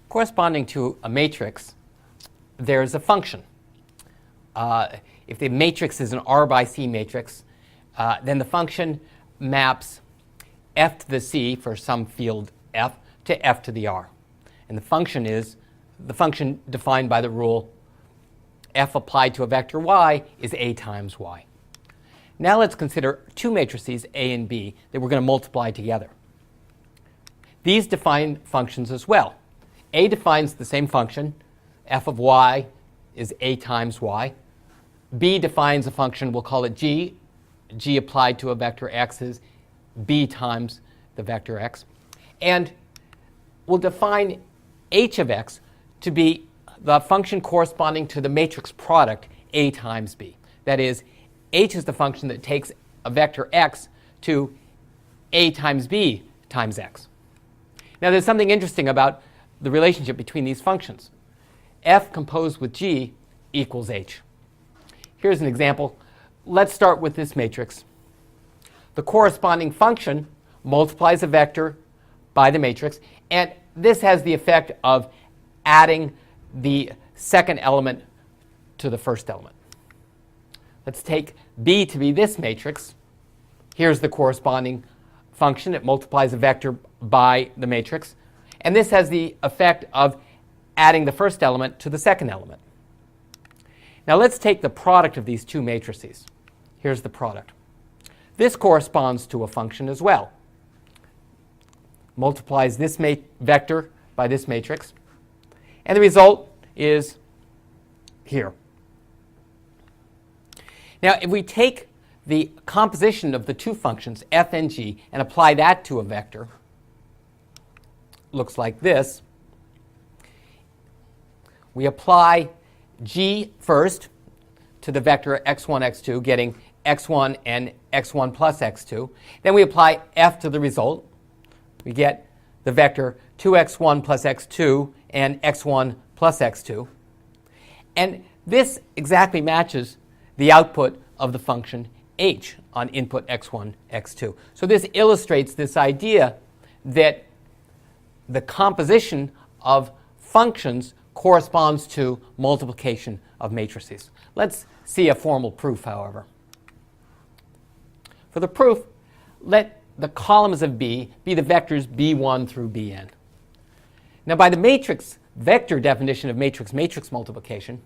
Corresponding to a matrix, there's a function. If the matrix is an R by C matrix, then the function maps f to the c for some field f to f to the r. And the function is the function defined by the rule f applied to a vector y is a times y. Now let's consider two matrices A and B that we're going to multiply together. These define functions as well. A defines the same function, f of y is a times y. B defines a function, we'll call it g. G applied to a vector x is b times the vector x. And we'll define h of x to be the function corresponding to the matrix product a times b. That is, h is the function that takes a vector x to a times b times x. Now there's something interesting about the relationship between these functions. F composed with g equals h. Here's an example. Let's start with this matrix. The corresponding function multiplies a vector by the matrix, and this has the effect of adding the second element to the first element. Let's take B to be this matrix. Here's the corresponding function. It multiplies a vector by the matrix. And this has the effect of adding the first element to the second element. Now let's take the product of these two matrices. Here's the product. This corresponds to a function as well. Multiplies this vector by this matrix. And the result is here. Now, if we take the composition of the two functions, f and g, and apply that to a vector, looks like this. We apply g first to the vector x1, x2, getting x1 and x1 plus x2. Then we apply f to the result. We get the vector 2x1 plus x2 and x1 plus x2. And this exactly matches the output of the function h on input x1, x2. So this illustrates this idea that the composition of functions corresponds to multiplication of matrices. Let's see a formal proof, however. For the proof, let the columns of B be the vectors b1 through bn. Now, by the matrix vector definition of matrix-matrix multiplication,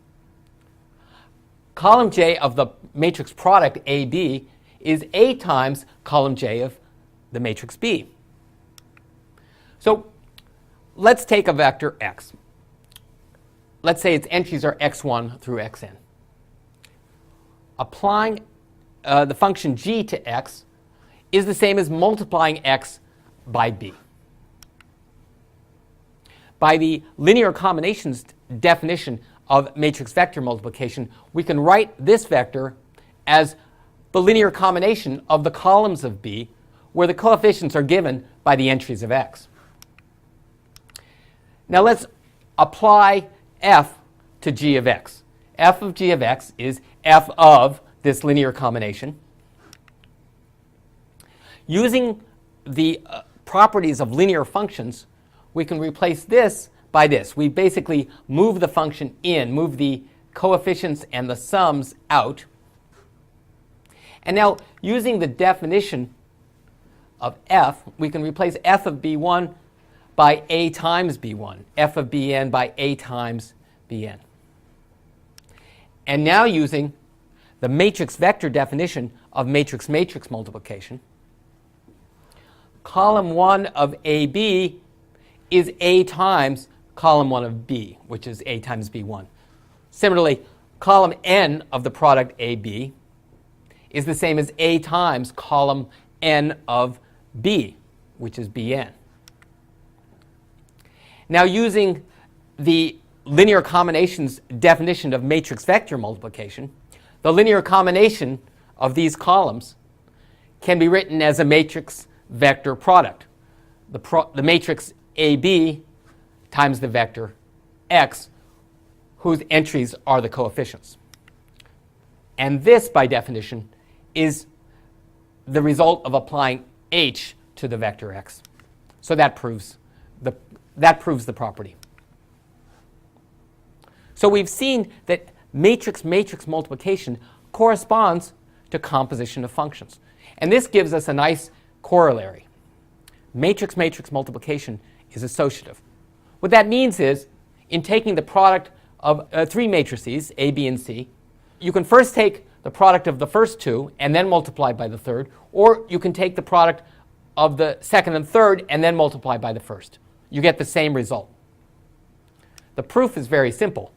column J of the matrix product AB is A times column J of the matrix B. So let's take a vector x. Let's say its entries are x1 through xn. Applying the function g to x is the same as multiplying x by b. By the linear combinations definition of matrix vector multiplication, we can write this vector as the linear combination of the columns of B, where the coefficients are given by the entries of x. Now let's apply f to g of x. F of g of x is f of this linear combination. Using the properties of linear functions, we can replace this by this. We basically move the function in, move the coefficients and the sums out. And now, using the definition of f, we can replace f of b1 by a times b1, f of bn by a times bn. And now using the matrix vector definition of matrix-matrix multiplication, column 1 of AB is a times column 1 of B, which is a times b1. Similarly, column n of the product AB is the same as a times column n of B, which is bn. Now, using the linear combinations definition of matrix vector multiplication, the linear combination of these columns can be written as a matrix vector product. The matrix AB times the vector x, whose entries are the coefficients. And this, by definition, is the result of applying h to the vector x. So that proves the property. So we've seen that matrix-matrix multiplication corresponds to composition of functions. And this gives us a nice corollary. Matrix-matrix multiplication is associative. What that means is, in taking the product of three matrices, A, B, and C, you can first take the product of the first two and then multiply by the third, or you can take the product of the second and third and then multiply by the first. You get the same result. The proof is very simple.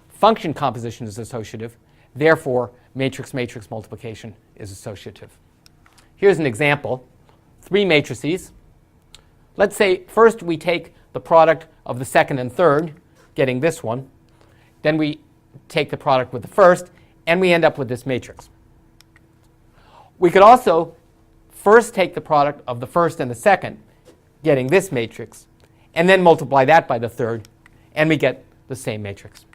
Function composition is associative, therefore matrix-matrix multiplication is associative. Here's an example. Three matrices. Let's say first we take the product of the second and third, getting this one. Then we take the product with the first, and we end up with this matrix. We could also first take the product of the first and the second, getting this matrix, and then multiply that by the third, and we get the same matrix.